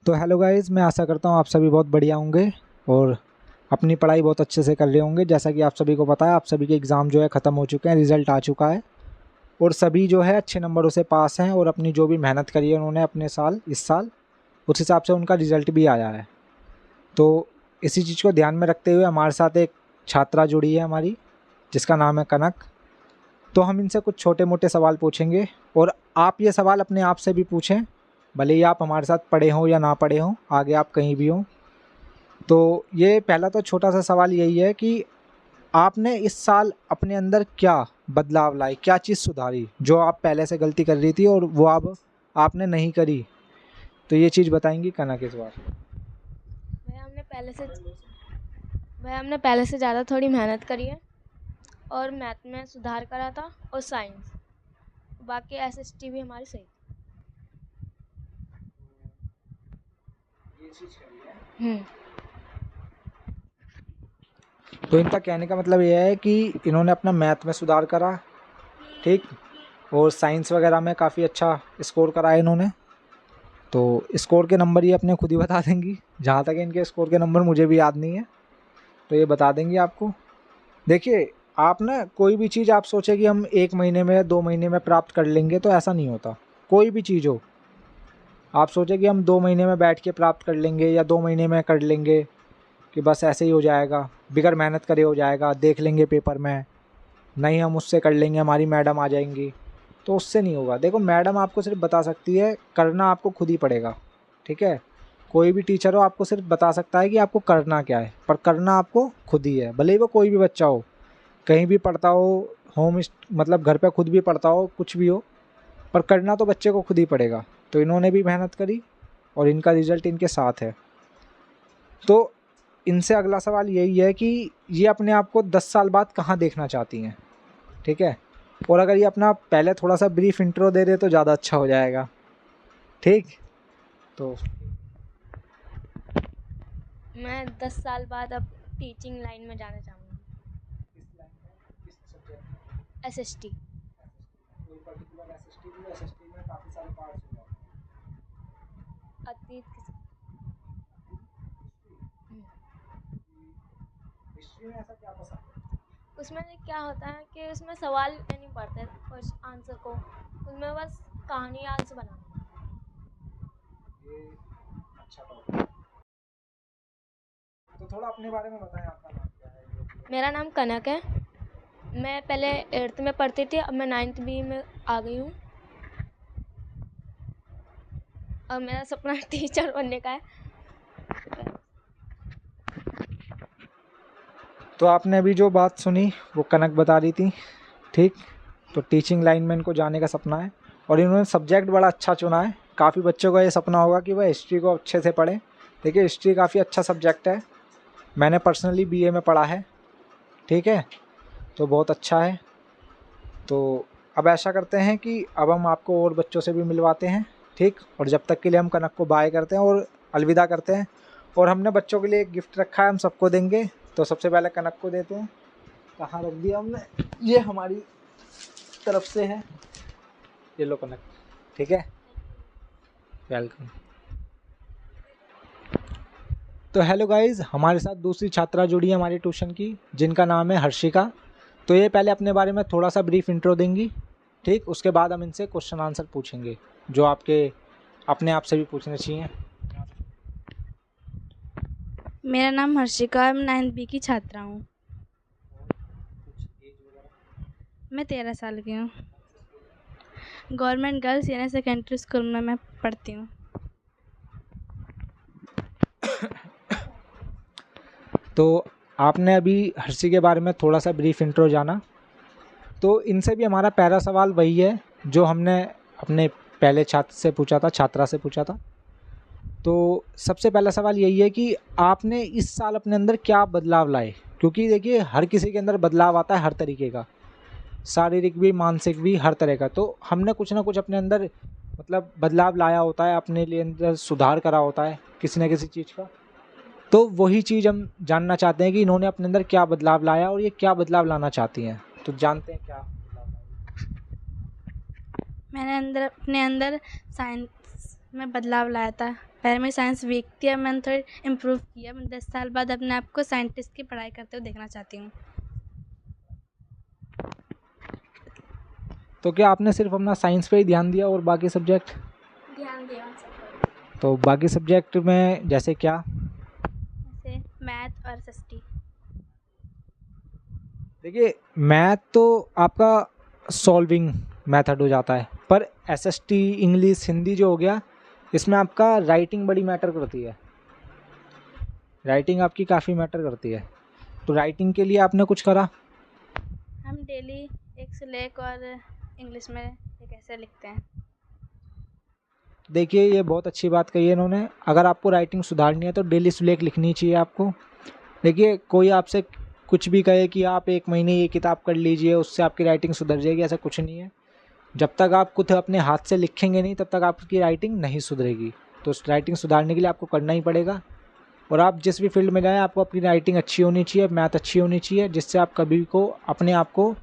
तो hello guys, मैं आशा करता हूँ आप सभी बहुत बढ़िया होंगे और अपनी पढ़ाई बहुत अच्छे से कर रहे होंगे। जैसा कि आप सभी को पता है, आप सभी के एग्ज़ाम जो है ख़त्म हो चुके हैं, रिज़ल्ट आ चुका है और सभी जो है अच्छे नंबरों से पास हैं और अपनी जो भी मेहनत करी है उन्होंने अपने इस साल उस हिसाब से उनका रिज़ल्ट भी आया है। तो इसी चीज़ को ध्यान में रखते हुए हमारे साथ एक छात्रा जुड़ी है हमारी, जिसका नाम है कनक। तो हम इनसे कुछ छोटे मोटे सवाल पूछेंगे और आप ये सवाल अपने आप से भी पूछें, भले ही आप हमारे साथ पढ़े हों या ना पढ़े हों, आगे आप कहीं भी हों। तो ये पहला तो छोटा सा सवाल यही है कि आपने इस साल अपने अंदर क्या बदलाव लाए, क्या चीज़ सुधारी जो आप पहले से गलती कर रही थी और वो अब आपने नहीं करी। तो ये चीज़ बताएंगी कनक इस बार। भैया हमने पहले से ज़्यादा थोड़ी मेहनत करी है और मैथ में सुधार करा था और साइंस, बाकी एसएसटी भी हमारी सही थी। तो इनका कहने का मतलब ये है कि इन्होंने अपना मैथ में सुधार करा, ठीक, और साइंस वगैरह में काफ़ी अच्छा स्कोर करा इन्होंने। तो स्कोर के नंबर ये अपने खुद ही बता देंगी, जहाँ तक इनके स्कोर के नंबर मुझे भी याद नहीं है, तो ये बता देंगी आपको। देखिए, आप ना कोई भी चीज़ आप सोचे कि हम 1 महीने में 2 महीने में प्राप्त कर लेंगे, तो ऐसा नहीं होता। कोई भी चीज़ हो, आप सोचे कि हम 2 महीने में बैठ के प्राप्त कर लेंगे या 2 महीने में कर लेंगे, कि बस ऐसे ही हो जाएगा, बिगैर मेहनत करे हो जाएगा, देख लेंगे पेपर में, नहीं हम उससे कर लेंगे, हमारी मैडम आ जाएंगी, तो उससे नहीं होगा। देखो, मैडम आपको सिर्फ बता सकती है, करना आपको खुद ही पड़ेगा, ठीक है। कोई भी टीचर हो आपको सिर्फ बता सकता है कि आपको करना क्या है, पर करना आपको खुद ही है। भले ही वो कोई भी बच्चा हो, कहीं भी पढ़ता हो, मतलब घर पे खुद भी पढ़ता हो, कुछ भी हो, पर करना तो बच्चे को खुद ही पड़ेगा। तो इन्होंने भी मेहनत करी और इनका रिजल्ट इनके साथ है। तो इनसे अगला सवाल यही है कि ये अपने आप को 10 साल बाद कहाँ देखना चाहती हैं, ठीक है। और अगर ये अपना पहले थोड़ा सा ब्रीफ इंट्रो दे दे तो ज़्यादा अच्छा हो जाएगा, ठीक। तो मैं 10 साल बाद अब टीचिंग लाइन में जाना चाहूँगी। एसएसटी। अतीत के साथ। उसमें क्या होता है कि उसमें सवाल नहीं पढ़ते क्वेश्चन आंसर को, उसमें बस कहानी आंसर बनाना। अच्छा, तो थोड़ा अपने बारे में बताएं, आपका नाम क्या है? मेरा नाम कनक है। मैं पहले 8th में पढ़ती थी, अब मैं 9th बी में आ गई हूँ और मेरा सपना टीचर बनने का है। तो आपने अभी जो बात सुनी वो कनक बता रही थी, ठीक। तो टीचिंग लाइन में इनको जाने का सपना है और इन्होंने सब्जेक्ट बड़ा अच्छा चुना है। काफ़ी बच्चों का ये सपना होगा कि वह हिस्ट्री को अच्छे से पढ़ें। देखिए, हिस्ट्री काफ़ी अच्छा सब्जेक्ट है, मैंने पर्सनली बीए में पढ़ा है, ठीक है, तो बहुत अच्छा है। तो अब ऐसा करते हैं कि अब हम आपको और बच्चों से भी मिलवाते हैं, ठीक। और जब तक के लिए हम कनक को बाय करते हैं और अलविदा करते हैं। और हमने बच्चों के लिए एक गिफ्ट रखा है, हम सबको देंगे। तो सबसे पहले कनक को देते हैं। कहाँ रख दिया हमने? ये हमारी तरफ से है, ये लो कनक, ठीक है, वेलकम। तो हेलो गाइस, हमारे साथ दूसरी छात्रा जुड़ी है हमारी ट्यूशन की, जिनका नाम है हर्षिका। तो ये पहले अपने बारे में थोड़ा सा ब्रीफ इंट्रो देंगी, ठीक। उसके बाद हम इनसे क्वेश्चन आंसर पूछेंगे जो आपके अपने आप से भी पूछने चाहिए। मेरा नाम हर्षिका है, मैं 9th बी की छात्रा हूँ। मैं 13 साल की हूँ। Government girls senior secondary school में मैं पढ़ती हूँ। तो आपने अभी हर्षी के बारे में थोड़ा सा ब्रीफ इंट्रो जाना। तो इनसे भी हमारा पहला सवाल वही है जो हमने अपने पहले छात्र से पूछा था, छात्रा से पूछा था। तो सबसे पहला सवाल यही है कि आपने इस साल अपने अंदर क्या बदलाव लाए, क्योंकि देखिए हर किसी के अंदर बदलाव आता है हर तरीके का, शारीरिक भी मानसिक भी, हर तरह का। तो हमने कुछ ना कुछ अपने अंदर मतलब बदलाव लाया होता है, अपने लिए अंदर सुधार करा होता है किसी न किसी चीज़ का। तो वही चीज़ हम जानना चाहते हैं कि इन्होंने अपने अंदर क्या बदलाव लाया और ये क्या बदलाव लाना चाहती हैं। तो जानते हैं क्या बदलाव लाया? मैंने अपने अंदर साइंस में बदलाव लाया था। पहले मेरी साइंस वीक थी, अब मैंने थोड़ी इम्प्रूव किया। मैं 10 साल बाद अपने आप को साइंटिस्ट की पढ़ाई करते हुए देखना चाहती हूँ। तो क्या आपने सिर्फ अपना साइंस पे ही ध्यान दिया और बाकी सब्जेक्ट? ध्यान दिया उन सब पर, तो बाकी सब्जेक्ट में जैसे क्या? जैसे मैथ और एसएसटी। देखिए, मैथ तो आपका सॉल्विंग मेथड हो जाता है, पर एसएसटी, इंग्लिश, हिंदी जो हो गया, इसमें आपका राइटिंग बड़ी मैटर करती है। राइटिंग आपकी काफ़ी मैटर करती है। तो राइटिंग के लिए आपने कुछ करा? हम डेली एक सुलेख और इंग्लिश में एक ऐसे लिखते हैं। देखिए, ये बहुत अच्छी बात कही है इन्होंने। अगर आपको राइटिंग सुधारनी है तो डेली सुलेख लिखनी चाहिए आपको। देखिए, कोई आपसे कुछ भी कहे कि आप 1 महीने ये किताब कर लीजिए, उससे आपकी राइटिंग सुधर जाएगी, ऐसा कुछ नहीं है। जब तक आप खुद अपने हाथ से लिखेंगे नहीं, तब तक आपकी राइटिंग नहीं सुधरेगी। तो उस राइटिंग सुधारने के लिए आपको करना ही पड़ेगा। और आप जिस भी फील्ड में जाएँ, आपको अपनी राइटिंग अच्छी होनी चाहिए, मैथ अच्छी होनी चाहिए, जिससे आप कभी को अपने आप को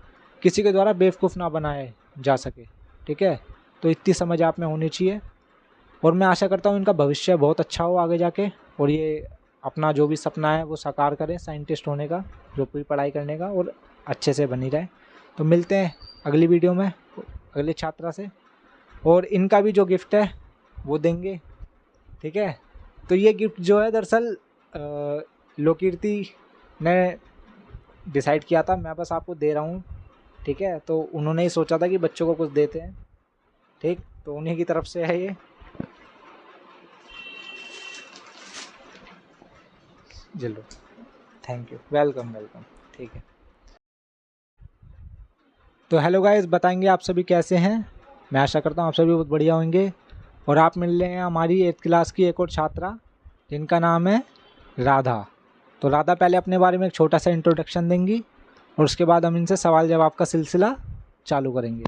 किसी के द्वारा बेवकूफ़ ना बनाए जा सके। ठीक है? तो इतनी समझ आप में होनी चाहिए। और मैं आशा करता हूँ इनका भविष्य बहुत अच्छा हो आगे जाके, और ये अपना जो भी सपना है वो साकार करें साइंटिस्ट होने का, जो भी पढ़ाई करने का, और अच्छे से बनी रहे। तो मिलते हैं अगली वीडियो में अगले छात्रा से, और इनका भी जो गिफ्ट है वो देंगे। ठीक है? तो ये गिफ्ट जो है दरअसल लोकीर्ति ने डिसाइड किया था, मैं बस आपको दे रहा हूँ। ठीक है? तो उन्होंने ही सोचा था कि बच्चों को कुछ देते हैं। ठीक, तो उन्हीं की तरफ से है ये। चलो, थैंक यू, वेलकम वेलकम। ठीक है, तो हेलो गाइस, बताएंगे आप सभी कैसे हैं। मैं आशा करता हूँ आप सभी बहुत बढ़िया होंगे। और आप मिल रहे हैं हमारी 8th क्लास की एक और छात्रा, जिनका नाम है राधा। तो राधा पहले अपने बारे में एक छोटा सा इंट्रोडक्शन देंगी, और उसके बाद हम इनसे सवाल जवाब का सिलसिला चालू करेंगे।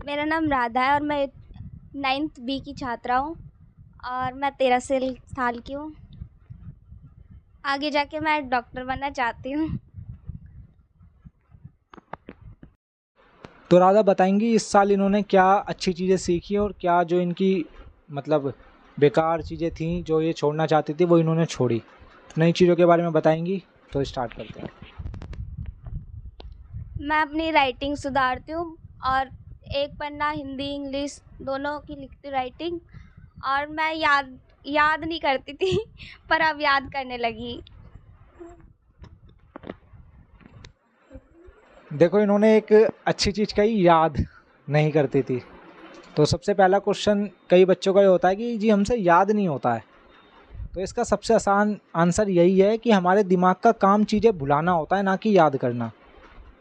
मेरा नाम राधा है और मैं 9th बी की छात्रा हूँ और मैं 13 साल की हूँ। आगे जाके मैं डॉक्टर बनना चाहती हूँ। तो राधा बताएंगी इस साल इन्होंने क्या अच्छी चीज़ें सीखी, और क्या जो इनकी मतलब बेकार चीज़ें थी जो ये छोड़ना चाहती थी वो इन्होंने छोड़ी। नई चीज़ों के बारे में बताएंगी। तो स्टार्ट करते हैं। मैं अपनी राइटिंग सुधारती हूँ और एक पन्ना हिंदी इंग्लिश दोनों की लिखती राइटिंग, और मैं याद नहीं करती थी पर अब याद करने लगी। देखो, इन्होंने एक अच्छी चीज़ कही, याद नहीं करती थी। तो सबसे पहला क्वेश्चन कई बच्चों का ये होता है कि जी हमसे याद नहीं होता है। तो इसका सबसे आसान आंसर यही है कि हमारे दिमाग का काम चीज़ें भुलाना होता है, ना कि याद करना।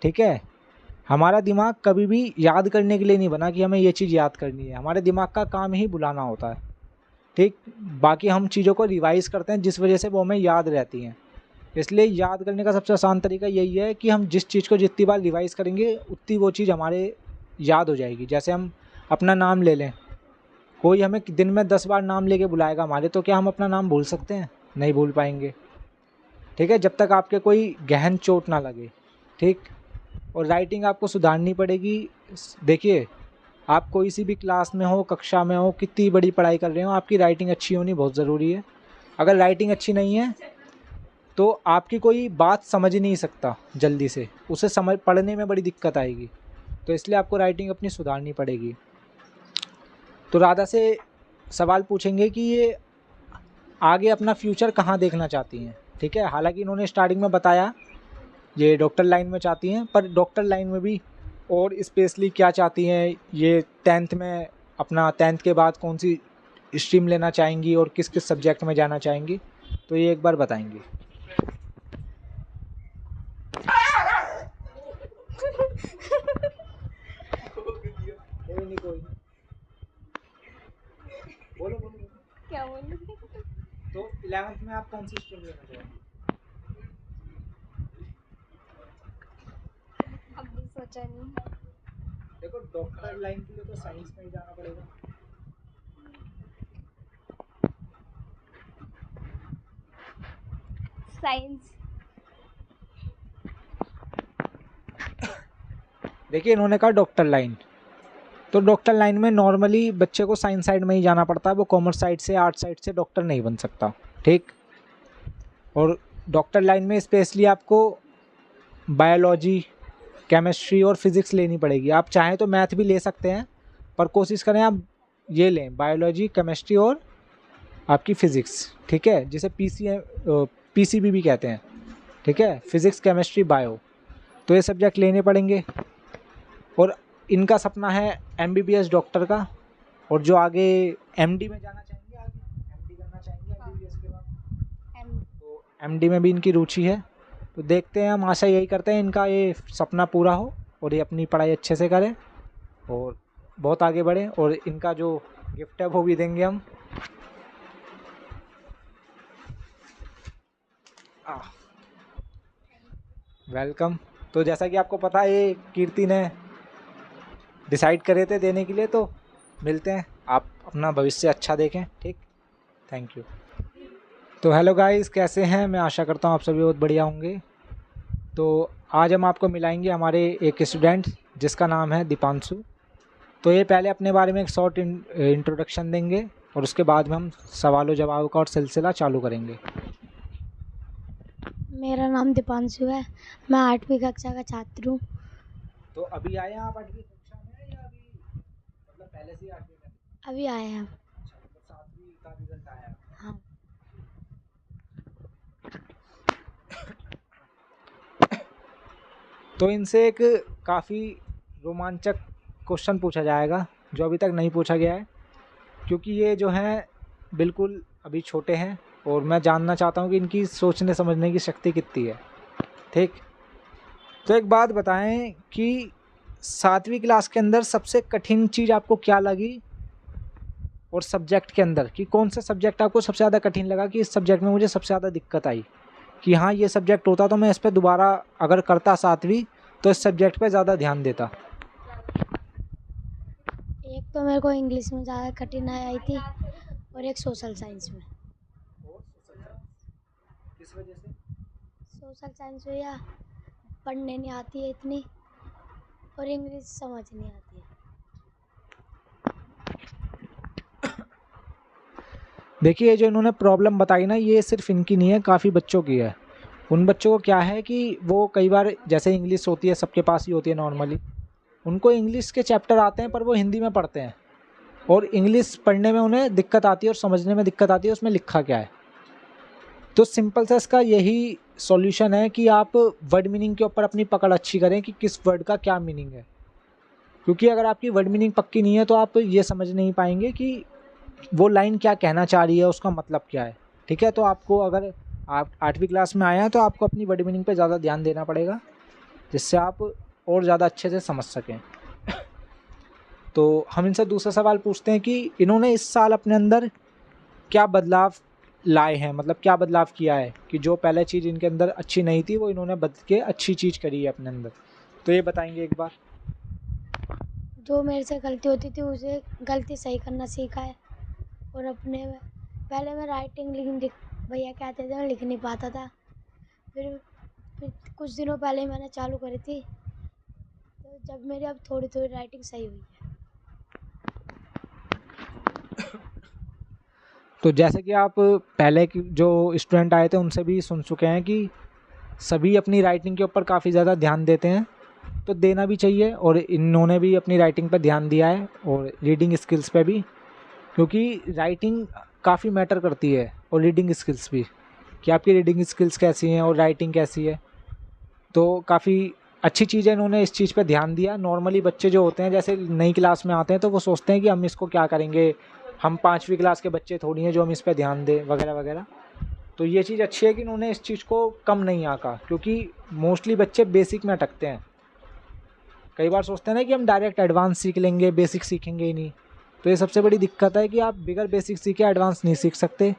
ठीक है? हमारा दिमाग कभी भी याद करने के लिए नहीं बना कि हमें ये चीज़ याद करनी है। हमारे दिमाग का काम ही भुलाना होता है। ठीक, बाकी हम चीज़ों को रिवाइज़ करते हैं जिस वजह से वो हमें याद रहती हैं। इसलिए याद करने का सबसे आसान तरीका यही है कि हम जिस चीज़ को जितनी बार रिवाइज़ करेंगे उतनी वो चीज़ हमारे याद हो जाएगी। जैसे हम अपना नाम ले लें, कोई हमें दिन में 10 बार नाम लेके बुलाएगा हमारे, तो क्या हम अपना नाम भूल सकते हैं? नहीं भूल पाएंगे। ठीक है? जब तक आपके कोई गहन चोट ना लगे। ठीक? और राइटिंग आपको सुधारनी पड़ेगी। देखिए, आप कोई सी भी क्लास में हो, कक्षा में हो, कितनी बड़ी पढ़ाई कर रहे हो, आपकी राइटिंग अच्छी होनी बहुत ज़रूरी है। अगर राइटिंग अच्छी नहीं है तो आपकी कोई बात समझ ही नहीं सकता जल्दी से, उसे समझ पढ़ने में बड़ी दिक्कत आएगी। तो इसलिए आपको राइटिंग अपनी सुधारनी पड़ेगी। तो राधा से सवाल पूछेंगे कि ये आगे अपना फ्यूचर कहाँ देखना चाहती हैं। ठीक है? हालांकि इन्होंने स्टार्टिंग में बताया ये डॉक्टर लाइन में चाहती हैं, पर डॉक्टर लाइन में भी और स्पेशली क्या चाहती हैं, ये 10th में अपना 10th के बाद कौन सी स्ट्रीम लेना चाहेंगी और किस किस सब्जेक्ट में जाना चाहेंगी, तो ये एक बार बताएंगी। कोई नहीं बोलो बोलो। क्या बोलूं? तो 11th में आप कौन सी स्ट्रीम लेना चाहेंगे? अभी सोचा नहीं। देखो, डॉक्टर लाइन के लिए तो साइंस में ही जाना पड़ेगा। साइंस। देखिए, इन्होंने कहा डॉक्टर लाइन, तो डॉक्टर लाइन में नॉर्मली बच्चे को साइंस साइड में ही जाना पड़ता है, वो कॉमर्स साइड से आर्ट साइड से डॉक्टर नहीं बन सकता, ठीक। और डॉक्टर लाइन में स्पेशली आपको बायोलॉजी, केमिस्ट्री और फिज़िक्स लेनी पड़ेगी। आप चाहें तो मैथ भी ले सकते हैं, पर कोशिश करें आप ये लें, बायोलॉजी, केमिस्ट्री और आपकी फ़िज़िक्स, ठीक है, जिसे पीसीबी भी कहते हैं, ठीक है, फिज़िक्स, केमिस्ट्री, बायो। तो ये सब्जेक्ट लेने पड़ेंगे। और इनका सपना है एमबीबीएस डॉक्टर का, और जो आगे एमडी में जाना चाहेंगे, आगे एमडी करना चाहेंगे एमबीबीएस के बाद, तो एमडी में भी इनकी रुचि है। तो देखते हैं, हम आशा यही करते हैं इनका ये सपना पूरा हो और ये अपनी पढ़ाई अच्छे से करें और बहुत आगे बढ़े, और इनका जो गिफ्ट है वो भी देंगे हम। वेलकम। तो जैसा कि आपको पता है, ये कीर्ति ने डिसाइड करे थे देने के लिए, तो मिलते हैं। आप अपना भविष्य अच्छा देखें, ठीक। Thank you. तो हेलो गाइस, कैसे हैं? मैं आशा करता हूँ आप सभी बहुत बढ़िया होंगे। तो आज हम आपको मिलाएंगे हमारे एक स्टूडेंट जिसका नाम है दीपांशु। तो ये पहले अपने बारे में एक शॉर्ट इंट्रोडक्शन देंगे और उसके बाद में हम सवालों जवाबों का और सिलसिला चालू करेंगे। मेरा नाम दीपांशु है, मैं 8वीं कक्षा का छात्र हूँ। तो अभी आए हैं आप 8वीं कक्षा में, या अभी मतलब पहले से ही 8वीं में? अभी आए हैं। अच्छा, मतलब 7वीं का रिजल्ट आया। हाँ। तो इनसे एक काफ़ी रोमांचक क्वेश्चन पूछा जाएगा जो अभी तक नहीं पूछा गया है, क्योंकि ये जो हैं बिल्कुल अभी छोटे हैं और मैं जानना चाहता हूँ कि इनकी सोचने समझने की शक्ति कितनी है, ठीक। तो एक बात बताएं कि 7वीं क्लास के अंदर सबसे कठिन चीज़ आपको क्या लगी, और सब्जेक्ट के अंदर कि कौन सा सब्जेक्ट आपको सबसे ज़्यादा कठिन लगा, कि इस सब्जेक्ट में मुझे सबसे ज़्यादा दिक्कत आई, कि हाँ ये सब्जेक्ट होता तो मैं इस पर दोबारा अगर करता 7वीं तो इस सब्जेक्ट पे ज़्यादा ध्यान देता। एक तो मेरे को इंग्लिश में ज़्यादा कठिनाई आई थी और एक सोशल साइंस में। किस वजह से? सोशल साइंस में या पढ़ने नहीं आती है इतनी, और इंग्लिश समझ नहीं आती है। देखिए, जो इन्होंने प्रॉब्लम बताई ना, ये सिर्फ इनकी नहीं है, काफ़ी बच्चों की है। उन बच्चों को क्या है कि वो कई बार, जैसे इंग्लिश होती है सबके पास ही होती है नॉर्मली, उनको इंग्लिश के चैप्टर आते हैं पर वो हिंदी में पढ़ते हैं, और इंग्लिश पढ़ने में उन्हें दिक्कत आती है और समझने में दिक्कत आती है उसमें लिखा क्या है। तो सिंपल सा इसका यही सॉल्यूशन है कि आप वर्ड मीनिंग के ऊपर अपनी पकड़ अच्छी करें कि किस वर्ड का क्या मीनिंग है, क्योंकि अगर आपकी वर्ड मीनिंग पक्की नहीं है तो आप ये समझ नहीं पाएंगे कि वो लाइन क्या कहना चाह रही है, उसका मतलब क्या है, ठीक है। तो आपको, अगर आप 8वीं क्लास में आए हैं तो आपको अपनी वर्ड मीनिंग पे ज़्यादा ध्यान देना पड़ेगा, जिससे आप और ज़्यादा अच्छे से समझ सकें। तो हम इनसे दूसरा सवाल पूछते हैं कि इन्होंने इस साल अपने अंदर क्या बदलाव लाए हैं, मतलब क्या बदलाव किया है, कि जो पहले चीज़ इनके अंदर अच्छी नहीं थी वो इन्होंने बदल के अच्छी चीज़ करी है अपने अंदर। तो ये बताएंगे एक बार। जो मेरे से गलती होती थी उसे गलती सही करना सीखा है, और अपने पहले मैं राइटिंग भैया कहते थे मैं लिख नहीं पाता था, फिर कुछ दिनों पहले मैंने चालू करी थी, तो जब मेरी अब थोड़ी थोड़ी राइटिंग सही हुई है। तो जैसे कि आप पहले की जो स्टूडेंट आए थे उनसे भी सुन चुके हैं कि सभी अपनी राइटिंग के ऊपर काफ़ी ज़्यादा ध्यान देते हैं, तो देना भी चाहिए, और इन्होंने भी अपनी राइटिंग पर ध्यान दिया है और रीडिंग स्किल्स पे भी, क्योंकि राइटिंग काफ़ी मैटर करती है और रीडिंग स्किल्स भी, कि आपकी रीडिंग स्किल्स कैसी हैं और राइटिंग कैसी है। तो काफ़ी अच्छी चीज़ है, इन्होंने इस चीज़ पे ध्यान दिया। नॉर्मली बच्चे जो होते हैं, जैसे नई क्लास में आते हैं तो वो सोचते हैं कि हम इसको क्या करेंगे, हम 5वीं क्लास के बच्चे थोड़ी हैं जो हम इस पे ध्यान दें, वगैरह वगैरह। तो ये चीज़ अच्छी है कि इन्होंने इस चीज़ को कम नहीं आंका, क्योंकि मोस्टली बच्चे बेसिक में अटकते हैं। कई बार सोचते हैं ना कि हम डायरेक्ट एडवांस सीख लेंगे, बेसिक सीखेंगे ही नहीं। तो ये सबसे बड़ी दिक्कत है कि आप बिगर बेसिक सीखे एडवांस नहीं सीख सकते।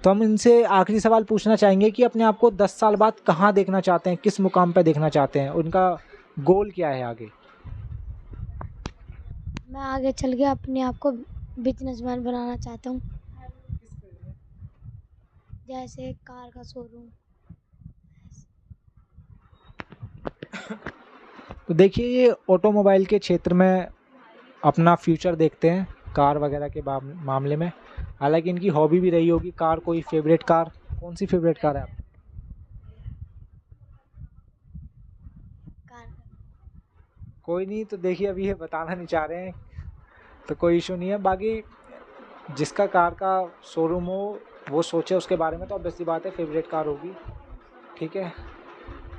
तो हम इनसे आखिरी सवाल पूछना चाहेंगे कि अपने आप को 10 साल बाद कहाँ देखना चाहते हैं, किस मुकाम पर देखना चाहते हैं, उनका गोल क्या है आगे। मैं आगे चल के अपने आप को बिजनेसमैन बनाना चाहता हूँ, जैसे कार का शोरूम। तो देखिए, ये ऑटोमोबाइल के क्षेत्र में अपना फ्यूचर देखते हैं कार वगैरह के मामले में। हालांकि इनकी हॉबी भी रही होगी कार, कोई फेवरेट कार, कौन सी फेवरेट कार है आप? कार। कोई नहीं, तो देखिए अभी ये बताना नहीं चाह रहे हैं तो कोई इशू नहीं है। बाकी जिसका कार का शोरूम हो वो सोचे उसके बारे में, तो ऑब्वियसली बात है फेवरेट कार होगी। ठीक है,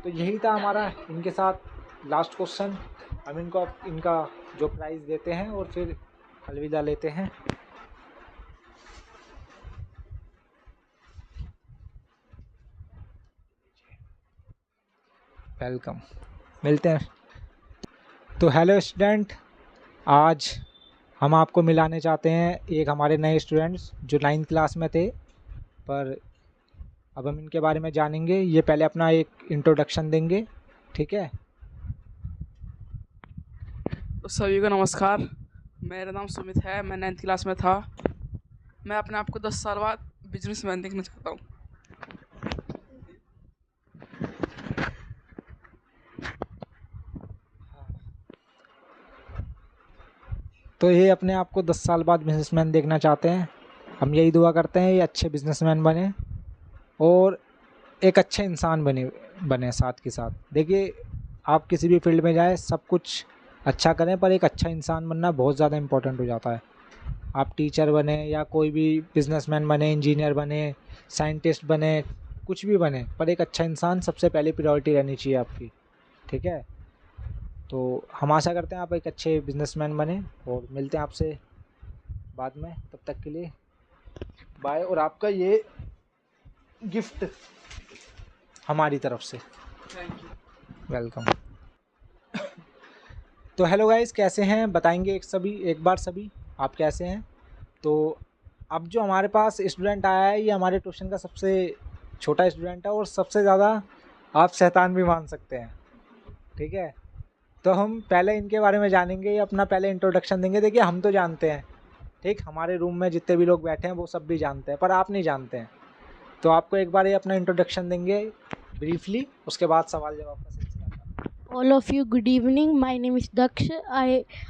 तो यही था हमारा इनके साथ लास्ट क्वेश्चन। हम इनको इनका जो प्राइस देते हैं और फिर अलविदा लेते हैं। वेलकम, मिलते हैं। तो हेलो स्टूडेंट, आज हम आपको मिलाने चाहते हैं एक हमारे नए स्टूडेंट्स जो 9th क्लास में थे, पर अब हम इनके बारे में जानेंगे। ये पहले अपना एक इंट्रोडक्शन देंगे, ठीक है? तो सभी को नमस्कार। मेरा नाम सुमित है, मैं 9th क्लास में था। मैं अपने आप को 10 साल बाद बिजनेसमैन देखना चाहता हूँ। तो ये अपने आप को 10 साल बाद बिजनेसमैन देखना चाहते हैं। हम यही दुआ करते हैं ये अच्छे बिजनेसमैन बने और एक अच्छे इंसान बने साथ के साथ। देखिए, आप किसी भी फील्ड में जाए सब कुछ अच्छा करें, पर एक अच्छा इंसान बनना बहुत ज़्यादा इम्पोर्टेंट हो जाता है। आप टीचर बने या कोई भी बिजनेसमैन बने, इंजीनियर बने, साइंटिस्ट बने, कुछ भी बने, पर एक अच्छा इंसान सबसे पहले प्रायोरिटी रहनी चाहिए आपकी। ठीक है, तो हम आशा करते हैं आप एक अच्छे बिजनेसमैन बने और मिलते हैं आपसे बाद में। तब तक के लिए बाय। और आपका ये गिफ्ट हमारी तरफ से। Thank you. वेलकम। तो हेलो गाइस, कैसे हैं? बताएंगे एक बार सभी आप कैसे हैं। तो अब जो हमारे पास स्टूडेंट आया है ये हमारे ट्यूशन का सबसे छोटा स्टूडेंट है और सबसे ज़्यादा आप शैतान भी मान सकते हैं। ठीक है, तो हम पहले इनके बारे में जानेंगे। ये अपना पहले इंट्रोडक्शन देंगे। देखिए, हम तो जानते हैं, ठीक, हमारे रूम में जितने भी लोग बैठे हैं वो सब भी जानते हैं, पर आप नहीं जानते हैं। तो आपको एक बार ये अपना इंट्रोडक्शन देंगे ब्रीफली, उसके बाद सवाल जवाब का सिलसिला। All of you, good evening. My name is Daksh.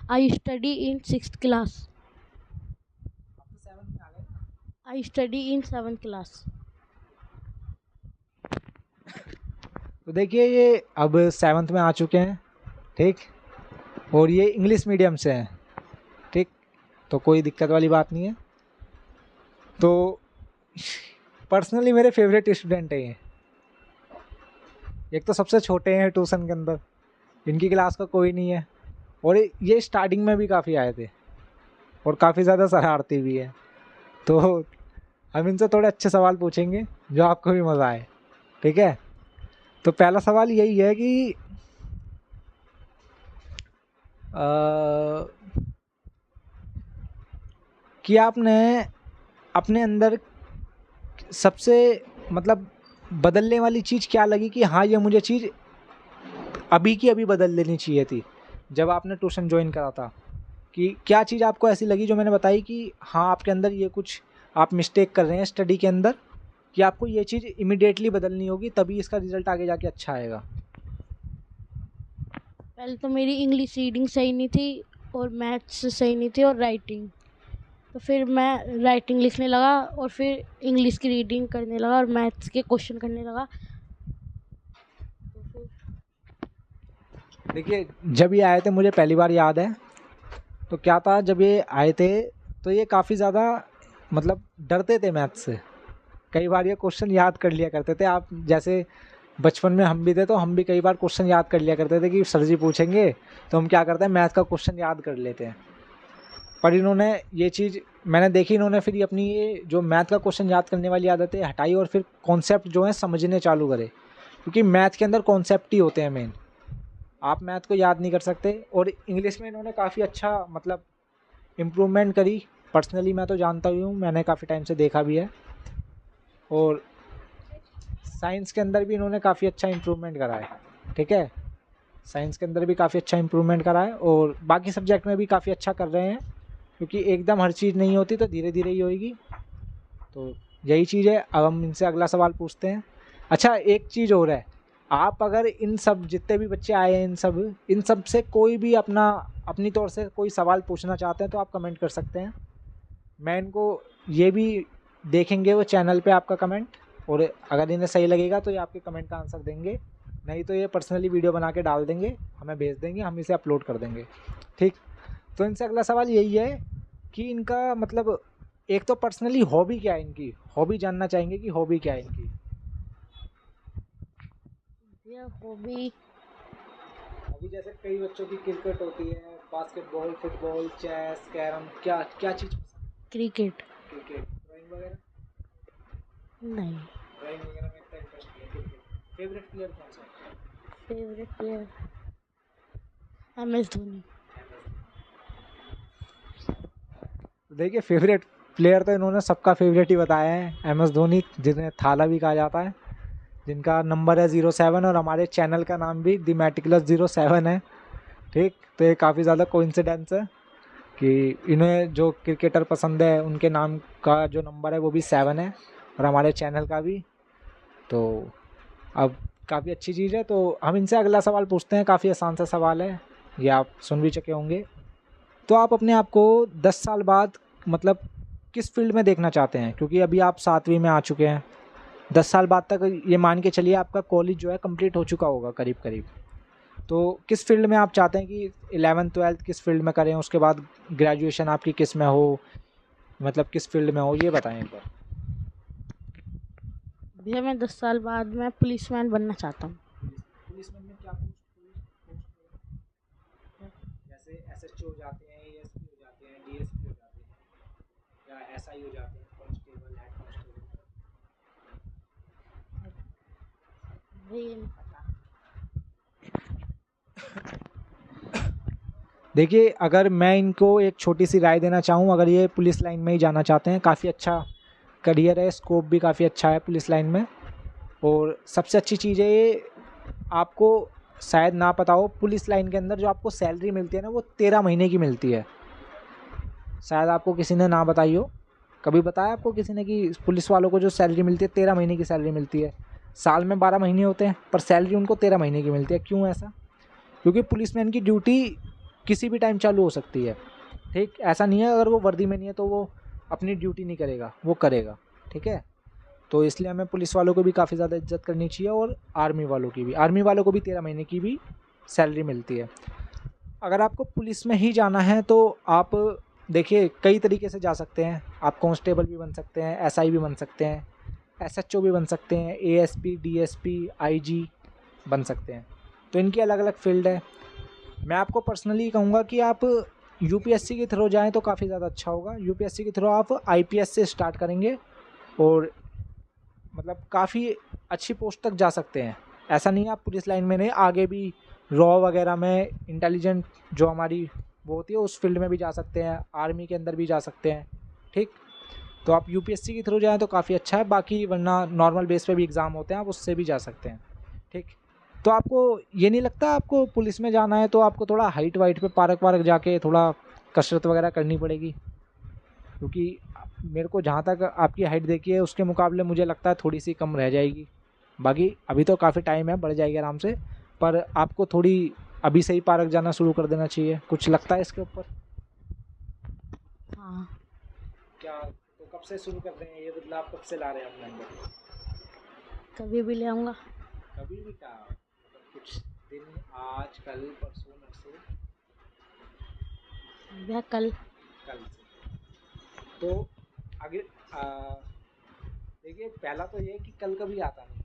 I study in 6th class. I study in 7th class. तो देखिए, ये अब 7th में आ चुके हैं, ठीक, और ये इंग्लिश मीडियम से हैं, ठीक, तो कोई दिक्कत वाली बात नहीं है। तो पर्सनली मेरे फेवरेट स्टूडेंट हैं ये। एक तो सबसे छोटे हैं ट्यूशन के अंदर, इनकी क्लास का कोई नहीं है, और ये स्टार्टिंग में भी काफ़ी आए थे और काफ़ी ज़्यादा शरारती भी है। तो हम इनसे थोड़े अच्छे सवाल पूछेंगे जो आपको भी मज़ा आए। ठीक है, तो पहला सवाल यही है कि आपने अपने अंदर सबसे मतलब बदलने वाली चीज़ क्या लगी कि हाँ, ये मुझे चीज़ अभी की अभी बदल लेनी चाहिए थी जब आपने ट्यूशन ज्वाइन करा था? कि क्या चीज़ आपको ऐसी लगी जो मैंने बताई कि हाँ, आपके अंदर ये कुछ आप मिस्टेक कर रहे हैं स्टडी के अंदर, कि आपको ये चीज़ इमीडिएटली बदलनी होगी, तभी इसका रिज़ल्ट आगे जाके अच्छा आएगा? पहले तो मेरी इंग्लिश रीडिंग सही नहीं थी और मैथ्स सही नहीं थी और राइटिंग। तो फिर मैं राइटिंग लिखने लगा और फिर इंग्लिश की रीडिंग करने लगा और मैथ्स के क्वेश्चन करने लगा। तो फिर देखिए, जब ये आए थे मुझे पहली बार याद है, तो क्या था, जब ये आए थे तो ये काफ़ी ज़्यादा मतलब डरते थे मैथ्स से। कई बार ये क्वेश्चन याद कर लिया करते थे। आप जैसे बचपन में हम भी थे, तो हम भी कई बार क्वेश्चन याद कर लिया करते थे कि सर जी पूछेंगे तो हम क्या करते हैं, मैथ का क्वेश्चन याद कर लेते हैं। पर इन्होंने ये चीज़ मैंने देखी, इन्होंने फिर अपनी ये जो मैथ का क्वेश्चन याद करने वाली आदतें हटाई और फिर कॉन्सेप्ट जो है समझने चालू करे, क्योंकि मैथ के अंदर कॉन्सेप्ट ही होते हैं मेन। आप मैथ को याद नहीं कर सकते। और इंग्लिश में इन्होंने काफ़ी अच्छा मतलब इम्प्रूवमेंट करी। पर्सनली मैं तो जानता ही हूँ, मैंने काफ़ी टाइम से देखा भी है। और साइंस के अंदर भी इन्होंने काफ़ी अच्छा इम्प्रूवमेंट करा है। ठीक है, साइंस के अंदर भी काफ़ी अच्छा इम्प्रूवमेंट करा है और बाकी सब्जेक्ट में भी काफ़ी अच्छा कर रहे हैं, क्योंकि एकदम हर चीज़ नहीं होती, तो धीरे धीरे ही होएगी। तो यही चीज़ है। अब हम इनसे अगला सवाल पूछते हैं। अच्छा, एक चीज़ और है आप अगर इन सब जितने भी बच्चे आए हैं इन सब से कोई भी अपनी तौर से कोई सवाल पूछना चाहते हैं तो आप कमेंट कर सकते हैं। मैं इनको ये भी देखेंगे वो चैनल पे आपका कमेंट, और अगर इन्हें सही लगेगा तो ये आपके कमेंट का आंसर देंगे, नहीं तो ये पर्सनली वीडियो बना के डाल देंगे, हमें भेज देंगे, हम इसे अपलोड कर देंगे। ठीक, तो इनसे अगला सवाल यही है कि इनका मतलब एक तो पर्सनली हॉबी क्या है, इनकी हॉबी जानना चाहेंगे कि हॉबी क्या है इनकी। ये हॉबी हॉबी जैसे कई बच्चों की क्रिकेट होती है, बास्केटबॉल, फुटबॉल, चेस, कैरम, क्या क्या चीज़ पसंद है? Cricket cricket. ड्राइंग वगैरह? नहीं। ड्राइंग वगैरह में इतना इंटरेस्ट नहीं है। क्रिकेट। फेवरेट प्लेयर कौन सा है? Favourite player MS Dhoni. देखिए फेवरेट प्लेयर तो इन्होंने सबका फेवरेट ही बताया है, MS धोनी, जिन्हें थाला भी कहा जाता है, जिनका नंबर है 07, और हमारे चैनल का नाम भी द मेटिकुलस 07 है। ठीक, तो ये काफ़ी ज़्यादा कोइंसिडेंस है कि इन्हें जो क्रिकेटर पसंद है उनके नाम का जो नंबर है वो भी 7 है, और हमारे चैनल का भी। तो अब काफ़ी अच्छी चीज़ है। तो हम इनसे अगला सवाल पूछते हैं, काफ़ी आसान सा सवाल है, ये आप सुन भी चुके होंगे। तो आप अपने आप को 10 साल बाद मतलब किस फील्ड में देखना चाहते हैं, क्योंकि अभी आप 7वीं में आ चुके हैं, 10 साल बाद तक ये मान के चलिए आपका कॉलेज जो है कंप्लीट हो चुका होगा करीब करीब। तो किस फील्ड में आप चाहते हैं कि 11th 12th किस फील्ड में करें, उसके बाद ग्रेजुएशन आपकी किस में हो, मतलब किस फील्ड में हो, ये बताएं एक बार। भैया मैं 10 साल बाद मैं पुलिसमैन बनना चाहता हूँ। पुलिसमैन में क्या पोस्ट? जैसे SHO हो जाते हैं, ASP हो जाते हैं, DSP हो जाते हैं, या SI हो जाते हैं, कांस्टेबल, हेड कांस्टेबल। भैया नहीं पता। देखिए अगर मैं इनको एक छोटी सी राय देना चाहूँ, अगर ये पुलिस लाइन में ही जाना चाहते हैं, काफ़ी अच्छा करियर है, स्कोप भी काफ़ी अच्छा है पुलिस लाइन में, और सबसे अच्छी चीज़ है ये, आपको शायद ना पता हो, पुलिस लाइन के अंदर जो आपको सैलरी मिलती है ना वो 13 महीने की मिलती है। शायद आपको किसी ने ना बताई हो, कभी बताया आपको किसी ने कि पुलिस वालों को जो सैलरी मिलती है 13 महीने की सैलरी मिलती है। साल में 12 महीने होते हैं पर सैलरी उनको 13 महीने की मिलती है। क्यों ऐसा? क्योंकि पुलिसमैन की ड्यूटी किसी भी टाइम चालू हो सकती है। ठीक, ऐसा नहीं है अगर वो वर्दी में नहीं है तो वो अपनी ड्यूटी नहीं करेगा, वो करेगा। ठीक है, तो इसलिए हमें पुलिस वालों को भी काफ़ी ज़्यादा इज्जत करनी चाहिए, और आर्मी वालों की भी। आर्मी वालों को भी 13 महीने की भी सैलरी मिलती है। अगर आपको पुलिस में ही जाना है तो आप देखिए कई तरीके से जा सकते हैं। आप कांस्टेबल भी बन सकते हैं, SI भी बन सकते हैं, SHO भी बन सकते हैं, ASP, DSP, IG बन सकते हैं। तो इनकी अलग अलग फील्ड है। मैं आपको पर्सनली कहूँगा कि आप UPSC के थ्रू जाएँ तो काफ़ी ज़्यादा अच्छा होगा। UPSC के थ्रू आप IPS से स्टार्ट करेंगे और मतलब काफ़ी अच्छी पोस्ट तक जा सकते हैं। ऐसा नहीं है आप पुलिस लाइन में नहीं, आगे भी रॉ वगैरह में इंटेलिजेंट जो हमारी वो होती है उस फील्ड में भी जा सकते हैं, आर्मी के अंदर भी जा सकते हैं। ठीक, तो आप UPSC के थ्रू जाएँ तो काफ़ी अच्छा है, बाकी वरना नॉर्मल बेस पे भी एग्ज़ाम होते हैं, आप उससे भी जा सकते हैं। ठीक, तो आपको ये नहीं लगता आपको पुलिस में जाना है तो आपको थोड़ा हाइट वाइट पे पार्क वार्क जाके थोड़ा कसरत वगैरह करनी पड़ेगी? क्योंकि मेरे को जहाँ तक आपकी हाइट देखी है उसके मुकाबले मुझे लगता है थोड़ी सी कम रह जाएगी। बाकी अभी तो काफ़ी टाइम है, बढ़ जाएगी आराम से, पर आपको थोड़ी अभी से ही पार्क जाना शुरू कर देना चाहिए। कुछ लगता है इसके ऊपर? हाँ। क्या तो कब से शुरू कर रहे हैं, ये बदलाव कब से ला रहे हैं अपने अंदर? कभी भी ले आऊँगा। कभी भी क्या मतलब कुछ दिन, आज, कल, परसों, नरसों? भैया कल। कल से। तो आगे देखिए पहला तो ये है कि कल कभी आता नहीं,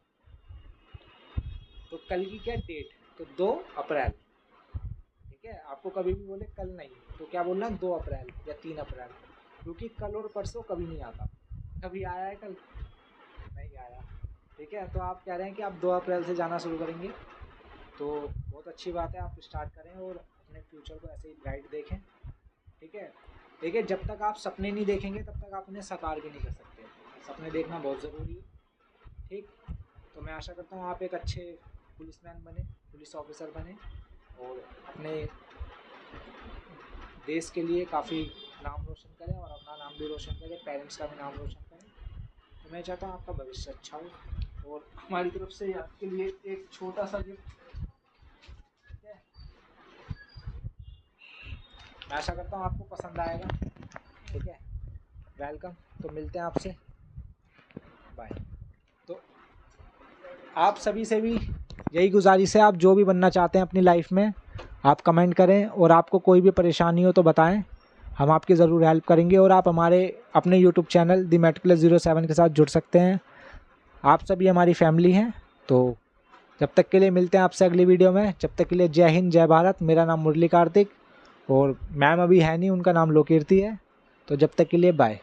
तो कल की क्या डेट, तो 2 अप्रैल। ठीक है, आपको कभी भी बोले कल नहीं तो क्या बोलना, 2 अप्रैल या 3 अप्रैल, क्योंकि कल और परसों कभी नहीं आता। कभी आया है कल? नहीं आया। ठीक है, तो आप कह रहे हैं कि आप 2 अप्रैल से जाना शुरू करेंगे, तो बहुत अच्छी बात है, आप स्टार्ट करें और अपने फ्यूचर को ऐसे ही ब्राइट देखें। ठीक है, देखिए जब तक आप सपने नहीं देखेंगे तब तक आप उन्हें साकार भी नहीं कर सकते। सपने देखना बहुत ज़रूरी है। ठीक, तो मैं आशा करता हूँ आप एक अच्छे पुलिसमैन बने, पुलिस ऑफिसर बने, और अपने देश के लिए काफ़ी नाम रोशन करें और अपना नाम भी रोशन करें, पेरेंट्स का भी नाम रोशन करें। तो मैं चाहता हूँ आपका भविष्य अच्छा हो। और हमारी तरफ से आपके लिए एक छोटा सा गिफ्ट। ठीक है, मैं आशा करता हूँ आपको पसंद आएगा। ठीक है, वेलकम। तो मिलते हैं आपसे, बाय। तो आप सभी से भी यही गुजारिश है, आप जो भी बनना चाहते हैं अपनी लाइफ में आप कमेंट करें, और आपको कोई भी परेशानी हो तो बताएं, हम आपकी ज़रूर हेल्प करेंगे। और आप हमारे अपने यूट्यूब चैनल दी मेटिकुलस 07 के साथ जुड़ सकते हैं। आप सभी हमारी फैमिली हैं। तो जब तक के लिए मिलते हैं आपसे अगली वीडियो में। जब तक के लिए जय हिंद, जय भारत। मेरा नाम मुरली कार्तिक और मैम अभी है नहीं, उनका नाम लोकीर्ति है। तो जब तक के लिए बाय।